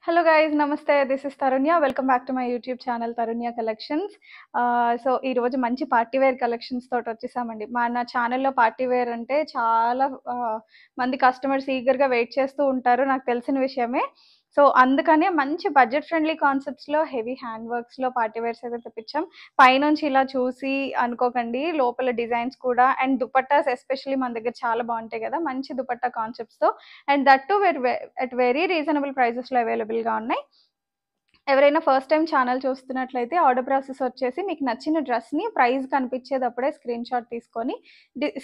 Hello guys, Namaste. This is Tarunya. Welcome back to my YouTube channel Tarunya Collections. So ఈ రోజు మంచి party wear collections తోటి వచ్చేసామండి. మన ఛానల్లో పార్టీ వేర్ అంటే చాలా మంది కస్టమర్స్ ఈగర్గా వెయిట్ చేస్తూ ఉంటారు, నాకు తెలిసిన విషయమే. సో అందుకనే మంచి బడ్జెట్ ఫ్రెండ్లీ కాన్సెప్ట్స్లో హెవీ హ్యాండ్ వర్క్స్లో పార్టీ వేర్స్ అయితే తెప్పించాం. పైనుంచి ఇలా చూసి అనుకోకండి, లోపల డిజైన్స్ కూడా అండ్ దుపట్టాస్ ఎస్పెషల్లీ మన దగ్గర చాలా బాగుంటాయి కదా, మంచి దుపట్టా కాన్సెప్ట్స్తో and that too at very reasonable ప్రైజెస్లో అవైలబుల్గా ఉన్నాయి. ఎవరైనా ఫస్ట్ టైం ఛానల్ చూస్తున్నట్లయితే ఆర్డర్ ప్రాసెస్ వచ్చేసి మీకు నచ్చిన డ్రెస్ని ప్రైస్ కనిపించేటప్పుడే స్క్రీన్ షాట్ తీసుకొని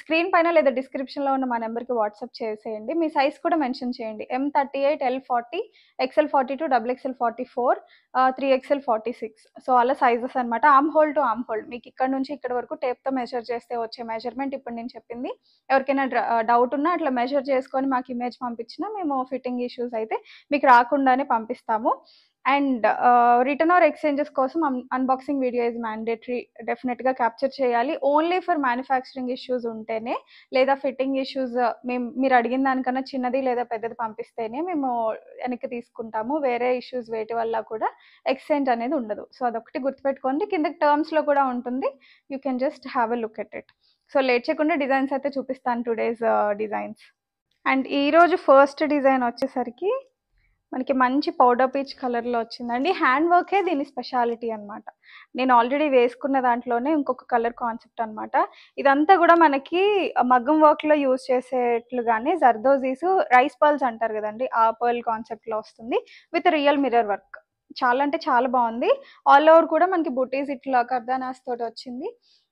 స్క్రీన్ పైన లేదా డిస్క్రిప్షన్లో ఉన్న మా నెంబర్కి వాట్సాప్ చేసేయండి. మీ సైజ్ కూడా మెన్షన్ చేయండి. M38, L40, XL42, XXL44, 3XL46. So అలా సైజెస్ అనమాట. Arm whole to arm whole మీకు ఇక్కడ నుంచి ఇక్కడ వరకు టేప్తో మెజర్ చేస్తే వచ్చే మెజర్మెంట్ ఇప్పుడు నేను చెప్పింది. ఎవరికైనా డౌట్ ఉన్నా అట్లా మెజర్ చేసుకొని మాకు ఇమేజ్ పంపించినా మేము ఫిట్టింగ్ ఇష్యూస్ అయితే మీకు రాకుండానే పంపిస్తాము. అండ్ రిటర్న్ ఆర్ ఎక్స్చేంజెస్ కోసం అన్బాక్సింగ్ వీడియో ఇస్ మ్యాండేటరీ, డెఫినెట్గా క్యాప్చర్ చేయాలి. ఓన్లీ ఫర్ మ్యానుఫ్యాక్చరింగ్ ఇష్యూస్ ఉంటేనే, లేదా ఫిట్టింగ్ ఇష్యూస్ మీరు అడిగిన దానికన్నా చిన్నది లేదా పెద్దది పంపిస్తేనే మేము వెనక్కి తీసుకుంటాము. వేరే ఇష్యూస్ వేటి వల్ల కూడా ఎక్స్చేంజ్ అనేది ఉండదు. సో అదొకటి గుర్తుపెట్టుకోండి. కింద టర్మ్స్లో కూడా ఉంటుంది, you can just have a look at it. So late చేయకుండా డిజైన్స్ అయితే చూపిస్తాను, టుడేస్ డిజైన్స్. అండ్ ఈరోజు ఫస్ట్ డిజైన్ వచ్చేసరికి మనకి మంచి పౌడర్ పీచ్ కలర్లో వచ్చిందండి. హ్యాండ్ వర్కే దీని స్పెషాలిటీ అనమాట. నేను ఆల్రెడీ వేసుకున్న దాంట్లోనే ఇంకొక కలర్ కాన్సెప్ట్ అనమాట. ఇదంతా కూడా మనకి మగ్గం వర్క్లో యూజ్ చేసేట్లుగానే జర్దోజీస్, రైస్ పర్ల్స్ అంటారు కదండి, ఆ పర్ల్ కాన్సెప్ట్లో వస్తుంది విత్ రియల్ మిర్రర్ వర్క్. చాలా అంటే చాలా బాగుంది. ఆల్ ఓవర్ కూడా మనకి బుటీస్ ఇట్లా కర్దానాస్ తోటి వచ్చింది.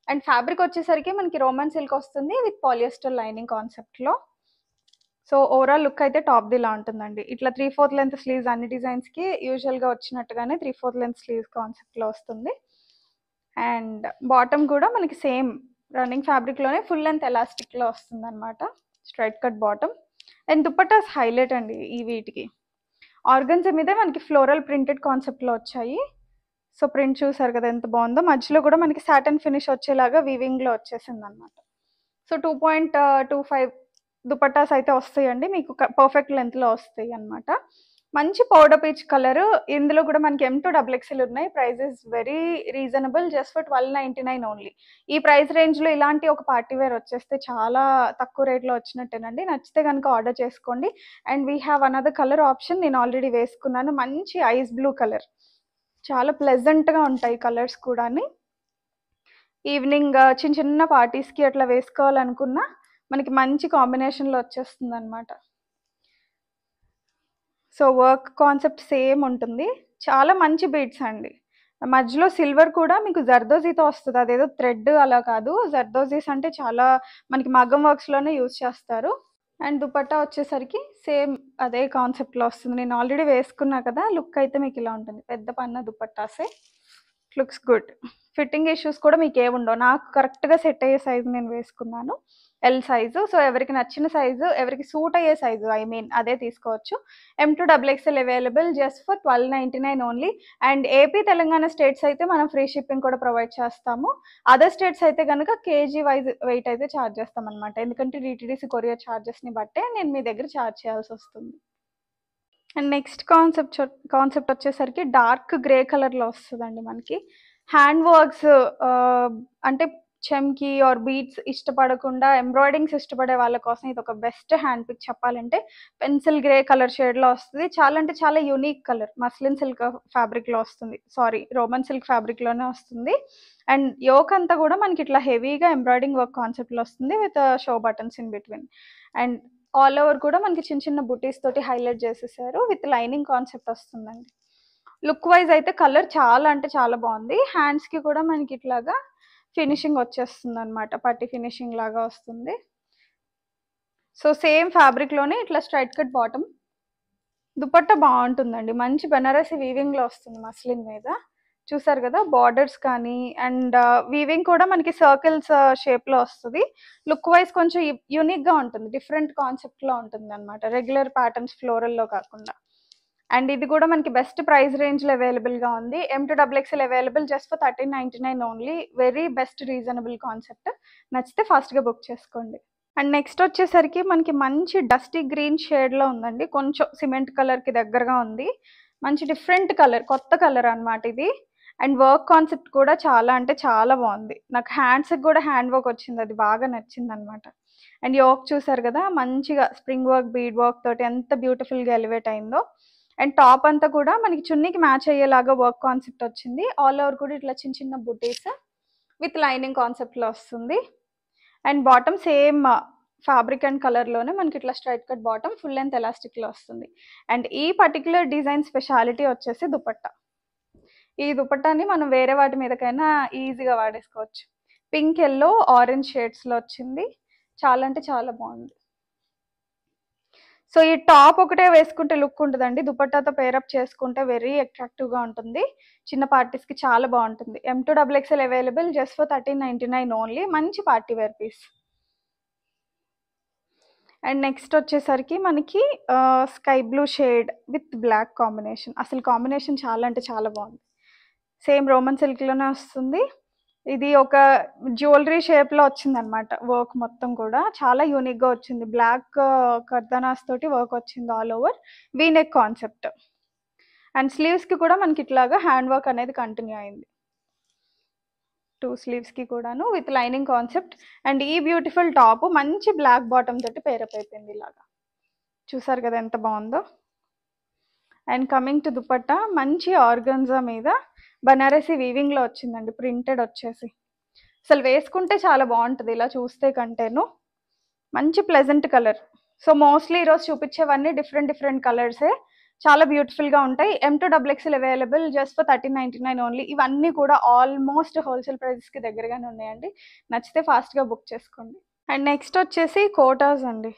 అండ్ ఫ్యాబ్రిక్ వచ్చేసరికి మనకి రోమన్ సిల్క్ వస్తుంది విత్ పాలియస్టర్ లైనింగ్ కాన్సెప్ట్లో. సో ఓవరాల్ లుక్ అయితే టాప్ది ఇలా ఉంటుందండి. ఇట్లా 3/4 లెంత్ స్లీవ్స్ అన్ని డిజైన్స్కి యూజువల్గా వచ్చినట్టుగానే 3/4 లెంత్ స్లీవ్స్ కాన్సెప్ట్లో వస్తుంది. అండ్ బాటమ్ కూడా మనకి సేమ్ రన్నింగ్ ఫ్యాబ్రిక్లోనే ఫుల్ లెంత్ ఎలాస్టిక్లో వస్తుంది అనమాట, straight cut bottom. And dupattas highlight అండి ఈ వీటికి. ఆర్గన్జా మీదే మనకి ఫ్లోరల్ ప్రింటెడ్ కాన్సెప్ట్లో వచ్చాయి. సో ప్రింట్ చూసారు కదా ఎంత బాగుందో. మధ్యలో కూడా మనకి సాటన్ ఫినిష్ వచ్చేలాగా వీవింగ్లో వచ్చేసింది అనమాట. సో 2.25 దుపట్టాస్ అయితే వస్తాయండి మీకు, పర్ఫెక్ట్ లెంత్లో వస్తాయి అనమాట. మంచి పౌడర్ పీచ్ కలర్. ఇందులో కూడా మనకి M2XXL ఉన్నాయి. Price is very reasonable, just for 1299 only. ఈ ప్రైస్ రేంజ్లో ఇలాంటి ఒక పార్టీ వేర్ వచ్చేస్తే చాలా తక్కువ రేట్లో వచ్చినట్టేనండి. నచ్చితే కనుక ఆర్డర్ చేసుకోండి. And we have another colour option, నేను ఆల్రెడీ వేసుకున్నాను. మంచి ఐస్ బ్లూ కలర్, చాలా ప్లెజెంట్గా ఉంటాయి కలర్స్ కూడా. ఈవినింగ్ చిన్న చిన్న పార్టీస్కి అట్లా వేసుకోవాలనుకున్నా మనకి మంచి కాంబినేషన్లో వచ్చేస్తుంది అనమాట. సో వర్క్ కాన్సెప్ట్ సేమ్ ఉంటుంది. చాలా మంచి బీడ్స్ అండి. మధ్యలో సిల్వర్ కూడా మీకు జర్దోజీతో వస్తుంది, అదేదో థ్రెడ్ అలా కాదు. జర్దోజీస్ అంటే చాలా మనకి మగ్గం వర్క్స్లోనే యూజ్ చేస్తారు. అండ్ దుపట్టా వచ్చేసరికి సేమ్ అదే కాన్సెప్ట్లో వస్తుంది. నేను ఆల్రెడీ వేసుకున్నా కదా, లుక్ అయితే మీకు ఇలా ఉంటుంది. పెద్ద పన్న దుపట్టాసే, లుక్స్ గుడ్. ఫిట్టింగ్ ఇష్యూస్ కూడా మీకు ఏముండవు. నాకు కరెక్ట్గా సెట్ అయ్యే సైజు నేను వేసుకున్నాను, ఎల్ సైజు. సో ఎవరికి నచ్చిన సైజు, ఎవరికి సూట్ అయ్యే సైజు అదే తీసుకోవచ్చు. M2XXL available just for 1299 only. And AP Telangana states అయితే మనం ఫ్రీ షిప్పింగ్ కూడా ప్రొవైడ్ చేస్తాము. అదర్ స్టేట్స్ అయితే కనుక కేజీ వైజ్ వెయిట్ అయితే ఛార్జ్ చేస్తాం అనమాట. ఎందుకంటే DTDC కొరియర్ ఛార్జెస్ని బట్టే నేను మీ దగ్గర ఛార్జ్ చేయాల్సి వస్తుంది. అండ్ నెక్స్ట్ కాన్సెప్ట్ వచ్చేసరికి డార్క్ గ్రే కలర్లో వస్తుందండి మనకి. హ్యాండ్ వర్క్స్ అంటే చెమ్కి ఆర్ బీట్స్ ఇష్టపడకుండా ఎంబ్రాయిడింగ్స్ ఇష్టపడే వాళ్ళ కోసం ఇది ఒక బెస్ట్ హ్యాండ్ పిక్ చెప్పాలంటే. పెన్సిల్ గ్రే కలర్ షేడ్లో వస్తుంది. చాలా అంటే చాలా యూనిక్ కలర్. మస్లిన్ సిల్క్ ఫ్యాబ్రిక్లో వస్తుంది, రోమన్ సిల్క్ ఫ్యాబ్రిక్లోనే వస్తుంది. అండ్ యోక్ అంతా కూడా మనకి ఇట్లా హెవీగా ఎంబ్రాయిడింగ్ వర్క్ కాన్సెప్ట్లో వస్తుంది with show buttons in between. And all over కూడా మనకి చిన్న చిన్న బుటీస్ తోటి హైలైట్ చేసేసారు విత్ లైనింగ్ కాన్సెప్ట్ వస్తుందండి. లుక్ వైజ్ అయితే కలర్ చాలా అంటే చాలా బాగుంది. హ్యాండ్స్కి కూడా మనకి ఇట్లాగా ఫినిషింగ్ వచ్చేస్తుంది అనమాట, పట్టి ఫినిషింగ్ లాగా వస్తుంది. సో సేమ్ ఫ్యాబ్రిక్లోనే ఇట్లా స్ట్రైట్ కట్ బాటమ్. దుపట్టా బాగుంటుందండి, మంచి బెనారసి వీవింగ్లో వస్తుంది మస్లిన్ మీద. చూసారు కదా బార్డర్స్ కానీ, అండ్ వీవింగ్ కూడా మనకి సర్కిల్స్ షేప్లో వస్తుంది. లుక్ వైజ్ కొంచెం యూనిక్గా ఉంటుంది, డిఫరెంట్ కాన్సెప్ట్లో ఉంటుంది అనమాట, రెగ్యులర్ ప్యాటర్న్స్ ఫ్లోరల్లో కాకుండా. అండ్ ఇది కూడా మనకి బెస్ట్ ప్రైస్ రేంజ్లో అవైలబుల్గా ఉంది. M2XXL available just for 1399 only. Very best reasonable concept. నచ్చితే ఫాస్ట్గా బుక్ చేసుకోండి. అండ్ నెక్స్ట్ వచ్చేసరికి మనకి మంచి డస్టీ గ్రీన్ షేడ్లో ఉందండి, కొంచెం సిమెంట్ కలర్కి దగ్గరగా ఉంది. మంచి డిఫరెంట్ కలర్, కొత్త కలర్ అన్నమాట ఇది. అండ్ వర్క్ కాన్సెప్ట్ కూడా చాలా అంటే చాలా బాగుంది. నాకు హ్యాండ్స్కి కూడా హ్యాండ్ వర్క్ వచ్చింది, అది బాగా నచ్చింది అనమాట. అండ్ యోక్ చూసారు కదా, మంచిగా స్ప్రింగ్ వర్క్ బీడ్ వర్క్ తోటి ఎంత బ్యూటిఫుల్గా ఎలివేట్ అయిందో. అండ్ టాప్ అంతా కూడా మనకి చున్నీకి మ్యాచ్ అయ్యేలాగా వర్క్ కాన్సెప్ట్ వచ్చింది. ఆల్ ఓవర్ కూడా ఇట్లా చిన్న చిన్న బుటీస్ విత్ లైనింగ్ కాన్సెప్ట్లో వస్తుంది. And bottom same fabric and కలర్లోనే మనకి ఇట్లా straight cut bottom, full length ఎలాస్టిక్లో వస్తుంది. అండ్ ఈ పర్టికులర్ డిజైన్ స్పెషాలిటీ వచ్చేసి దుపట్టా. ఈ దుపట్టాని మనం వేరే వాటి మీదకైనా ఈజీగా వాడేసుకోవచ్చు. పింక్, ఎల్లో, ఆరెంజ్ షేడ్స్లో వచ్చింది. చాలా అంటే చాలా బాగుంది. సో ఈ టాప్ ఒకటే వేసుకుంటే లుక్ ఉంటుందండి, దుపట్టాతో పేరప్ చేసుకుంటే వెరీ అట్రాక్టివ్గా ఉంటుంది. చిన్న పార్టీస్కి చాలా బాగుంటుంది. M2XXL available just for 1399 only. మంచి party wear piece. And next వచ్చేసరికి మనకి sky blue shade with black combination. అసలు కాంబినేషన్ చాలా అంటే చాలా బాగుంది. సేమ్ రోమన్ సిల్క్లోనే వస్తుంది. ఇది ఒక జ్యువెలరీ షేప్లో వచ్చిందనమాట. వర్క్ మొత్తం కూడా చాలా యూనిక్గా వచ్చింది. బ్లాక్ కర్దనాస్ తోటి వర్క్ వచ్చింది all over. V neck concept. And స్లీవ్స్కి కూడా మనకి ఇట్లాగా హ్యాండ్ వర్క్ అనేది కంటిన్యూ అయింది. 2 స్లీవ్స్కి కూడాను విత్ లైనింగ్ కాన్సెప్ట్. అండ్ ఈ బ్యూటిఫుల్ టాప్ మంచి బ్లాక్ బాటమ్ తోటి పేరప్ అయిపోయింది ఇలాగా. చూసారు కదా ఎంత బాగుందో. అండ్ కమింగ్ టు దుపట్టా, మంచి ఆర్గన్జా మీద బనారసి వీవింగ్లో వచ్చిందండి, ప్రింటెడ్ వచ్చేసి. అసలు వేసుకుంటే చాలా బాగుంటుంది ఇలా చూస్తే కంటేను. మంచి ప్లెజెంట్ కలర్. సో మోస్ట్లీ ఈరోజు చూపించేవన్నీ డిఫరెంట్ కలర్సే, చాలా బ్యూటిఫుల్గా ఉంటాయి. M2XXL available just for 1399 only. ఇవన్నీ కూడా ఆల్మోస్ట్ హోల్సేల్ ప్రైజెస్కి దగ్గరగానే ఉన్నాయండి. నచ్చితే ఫాస్ట్గా బుక్ చేసుకోండి. అండ్ నెక్స్ట్ వచ్చేసి కోటాస్ అండి.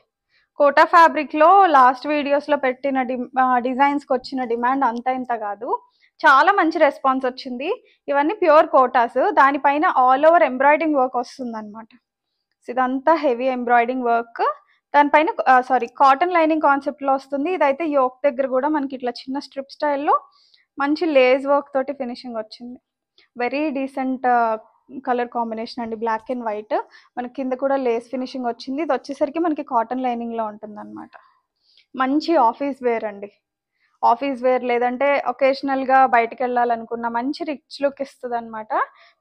కోటా ఫ్యాబ్రిక్లో లాస్ట్ వీడియోస్లో పెట్టిన డిజైన్స్కి వచ్చిన డిమాండ్ అంత ఇంత కాదు, చాలా మంచి రెస్పాన్స్ వచ్చింది. ఇవన్నీ ప్యూర్ కోటాస్, దానిపైన ఆల్ ఓవర్ ఎంబ్రాయిడింగ్ వర్క్ వస్తుంది అనమాట. ఇదంతా హెవీ ఎంబ్రాయిడింగ్ వర్క్, దానిపైన కాటన్ లైనింగ్ కాన్సెప్ట్లో వస్తుంది. ఇదైతే యోక్ దగ్గర కూడా మనకి ఇట్లా చిన్న స్ట్రిప్ స్టైల్లో మంచి లేస్ వర్క్ తోటి ఫినిషింగ్ వచ్చింది. వెరీ డీసెంట్ కలర్ కాంబినేషన్ అండి, బ్లాక్ అండ్ వైట్. మనకి కింద కూడా లేస్ ఫినిషింగ్ వచ్చింది. ఇది వచ్చేసరికి మనకి కాటన్ లైనింగ్లో ఉంటుంది అనమాట. మంచి ఆఫీస్ వేర్ అండి. ఆఫీస్ వేర్ లేదంటే ఒకేషనల్గా బయటకు వెళ్ళాలనుకున్న మంచి రిచ్ లుక్ ఇస్తుంది అనమాట.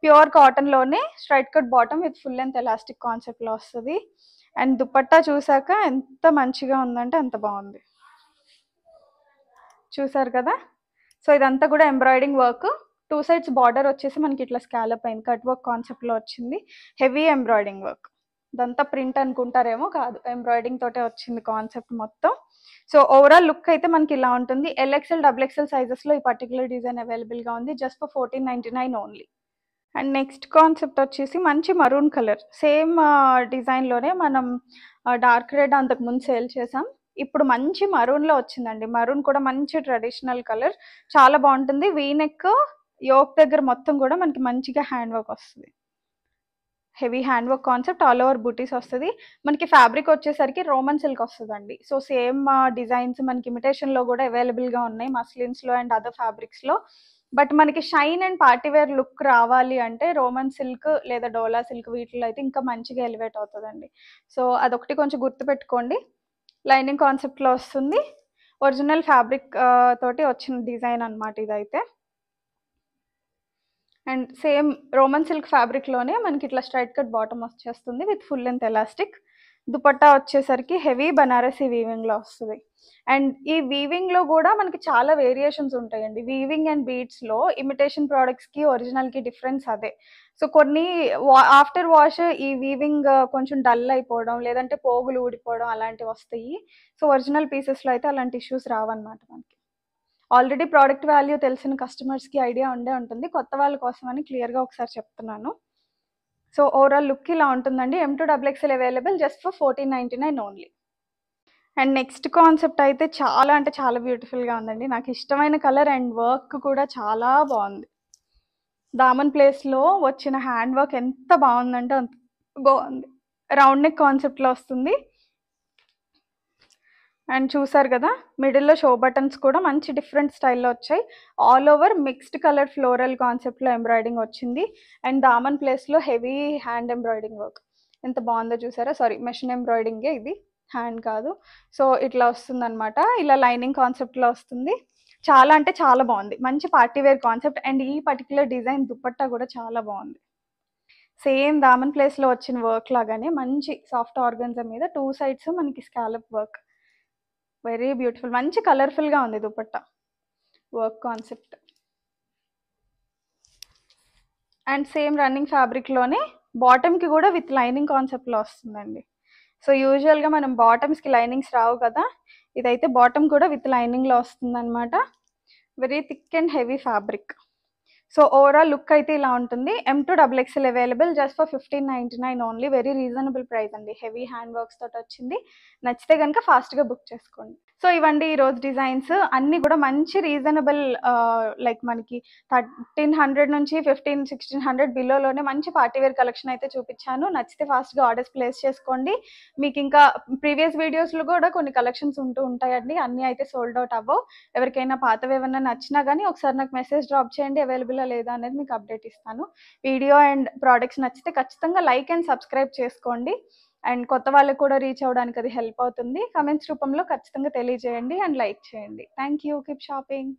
ప్యూర్ కాటన్లోనే straight cut bottom with full length elastic కాన్సెప్ట్లో వస్తుంది. అండ్ దుపట్టా చూసాక ఎంత మంచిగా ఉందంటే అంత బాగుంది. చూసారు కదా. సో ఇదంతా కూడా ఎంబ్రాయిడింగ్ వర్క్. 2 సైడ్స్ బార్డర్ వచ్చేసి మనకి ఇట్లా స్కాలప్ అయింది, కట్ వర్క్ కాన్సెప్ట్లో వచ్చింది. Heavy embroidering work. ఇదంతా ప్రింట్ అనుకుంటారేమో, కాదు, ఎంబ్రాయిడింగ్ తోటే వచ్చింది కాన్సెప్ట్ మొత్తం. సో ఓవరాల్ లుక్ అయితే మనకి ఇలా ఉంటుంది. LXL, XXL సైజెస్లో ఈ పర్టికులర్ డిజైన్ అవైలబుల్గా ఉంది just for 1499 only. And next concept వచ్చేసి మంచి మరూన్ కలర్. సేమ్ డిజైన్లోనే మనం డార్క్ రెడ్ అంతకుముందు సేల్ చేసాం, ఇప్పుడు మంచి మరూన్లో వచ్చిందండి. మరూన్ కూడా మంచి ట్రెడిషనల్ కలర్, చాలా బాగుంటుంది. వీనెక్, యోక్ దగ్గర మొత్తం కూడా మనకి మంచిగా హ్యాండ్ వర్క్ వస్తుంది. Heavy hand work concept, all over బూటీస్ వస్తుంది. మనకి ఫ్యాబ్రిక్ వచ్చేసరికి రోమన్ సిల్క్ వస్తుందండి. సో సేమ్ డిజైన్స్ మనకి ఇమిటేషన్లో కూడా అవైలబుల్గా ఉన్నాయి, మస్లిన్స్లో అండ్ అదర్ ఫ్యాబ్రిక్స్లో. బట్ మనకి షైన్ అండ్ పార్టీవేర్ లుక్ రావాలి అంటే రోమన్ సిల్క్ లేదా డోలా సిల్క్ వీటిలో అయితే ఇంకా మంచిగా ఎలివేట్ అవుతుందండి. సో అదొకటి కొంచెం గుర్తుపెట్టుకోండి. లైనింగ్ కాన్సెప్ట్లో వస్తుంది, ఒరిజినల్ ఫ్యాబ్రిక్ తోటి వచ్చిన డిజైన్ అనమాట ఇదైతే. అండ్ సేమ్ రోమన్ సిల్క్ ఫ్యాబ్రిక్లోనే మనకి ఇట్లా స్ట్రైట్ కట్ బాటమ్ వచ్చేస్తుంది with full length elastic. Dupatta వచ్చేసరికి హెవీ బనారసి వీవింగ్లో వస్తుంది. అండ్ ఈ వీవింగ్లో కూడా మనకి చాలా వేరియేషన్స్ ఉంటాయండి. వీవింగ్ అండ్ బీడ్స్లో ఇమిటేషన్ ప్రోడక్ట్స్కి ఒరిజినల్కి డిఫరెన్స్ అదే. సో కొన్ని ఆఫ్టర్ వాష్ ఈ వీవింగ్ కొంచెం డల్ అయిపోవడం, లేదంటే పోగులు ఊడిపోవడం అలాంటివి వస్తాయి. సో ఒరిజినల్ పీసెస్లో అయితే అలాంటి ఇష్యూస్ రావన్నమాట. మనకి ఆల్రెడీ ప్రోడక్ట్ వాల్యూ తెలిసిన కస్టమర్స్కి ఐడియా ఉండే ఉంటుంది, కొత్త వాళ్ళ కోసమని క్లియర్గా ఒకసారి చెప్తున్నాను. సో ఓవరాల్ లుక్ ఇలా ఉంటుందండి. M2XXL available just for 1499 only. And next concept అయితే చాలా అంటే చాలా బ్యూటిఫుల్గా ఉందండి. నాకు ఇష్టమైన కలర్ అండ్ వర్క్ కూడా చాలా బాగుంది. దామన్ ప్లేస్లో వచ్చిన హ్యాండ్ వర్క్ ఎంత బాగుందంటే అంత బాగుంది. రౌండ్ నెక్ కాన్సెప్ట్లో వస్తుంది. అండ్ చూసారు కదా, మిడిల్లో షో బటన్స్ కూడా మంచి డిఫరెంట్ స్టైల్లో వచ్చాయి. All over mixed colour floral కాన్సెప్ట్లో ఎంబ్రాయిడింగ్ వచ్చింది. అండ్ దామన్ ప్లేస్లో హెవీ హ్యాండ్ ఎంబ్రాయిడింగ్ వర్క్ ఎంత బాగుందో చూసారా. సారీ, మెషిన్ ఎంబ్రాయిడింగే ఇది, హ్యాండ్ కాదు. సో ఇట్లా వస్తుంది అనమాట. ఇలా లైనింగ్ కాన్సెప్ట్లో వస్తుంది. చాలా అంటే చాలా బాగుంది. మంచి పార్టీ వేర్ కాన్సెప్ట్. అండ్ ఈ పర్టిక్యులర్ డిజైన్ దుపట్టా కూడా చాలా బాగుంది. సేమ్ దామన్ ప్లేస్లో వచ్చిన వర్క్ లాగానే మంచి సాఫ్ట్ ఆర్గన్జా మీద 2 సైడ్స్ మనకి స్కాలప్ వర్క్. Very beautiful. మంచి కలర్ఫుల్గా ఉంది dupatta work concept. And same running ఫ్యాబ్రిక్లోనే బాటమ్కి కూడా విత్ లైనింగ్ కాన్సెప్ట్లో వస్తుందండి. సో యూజువల్గా మనం బాటమ్స్కి లైనింగ్స్ రావు కదా, ఇదైతే బాటమ్ కూడా విత్ లైనింగ్లో వస్తుందన్నమాట. Very thick and heavy fabric. So overall look అయితే ఇలా ఉంటుంది. M2 XXL available just for 1599 only. Very reasonable price అండి. హెవీ హ్యాండ్ వర్క్స్ తోటి వచ్చింది. నచ్చితే కనుక ఫాస్ట్గా బుక్ చేసుకోండి. సో ఇవండి ఈరోజు డిజైన్స్ అన్నీ కూడా మంచి రీజనబుల్, లైక్ మనకి 1300 నుంచి 1600 బిలోలోనే మంచి పార్టీవేర్ కలెక్షన్ అయితే చూపించాను. నచ్చితే ఫాస్ట్గా ఆర్డర్స్ ప్లేస్ చేసుకోండి. మీకు ఇంకా ప్రీవియస్ వీడియోస్లో కూడా కొన్ని కలెక్షన్స్ ఉంటూ ఉంటాయండి. అన్నీ అయితే సోల్డ్ అవుట్ అవ్వవు. ఎవరికైనా పాతవి ఏమన్నా నచ్చినా కానీ ఒకసారి నాకు మెసేజ్ డ్రాప్ చేయండి, అవైలబుల్ లేదా అనేది మీకు అప్డేట్ ఇస్తాను. వీడియో అండ్ ప్రోడక్ట్స్ నచ్చితే ఖచ్చితంగా లైక్ అండ్ సబ్స్క్రైబ్ చేసుకోండి. అండ్ కొత్త వాళ్ళకు కూడా రీచ్ అవ్వడానికి అది హెల్ప్ అవుతుంది. కమెంట్స్ రూపంలో ఖచ్చితంగా తెలియజేయండి అండ్ లైక్ చేయండి. Thank you. Keep shopping.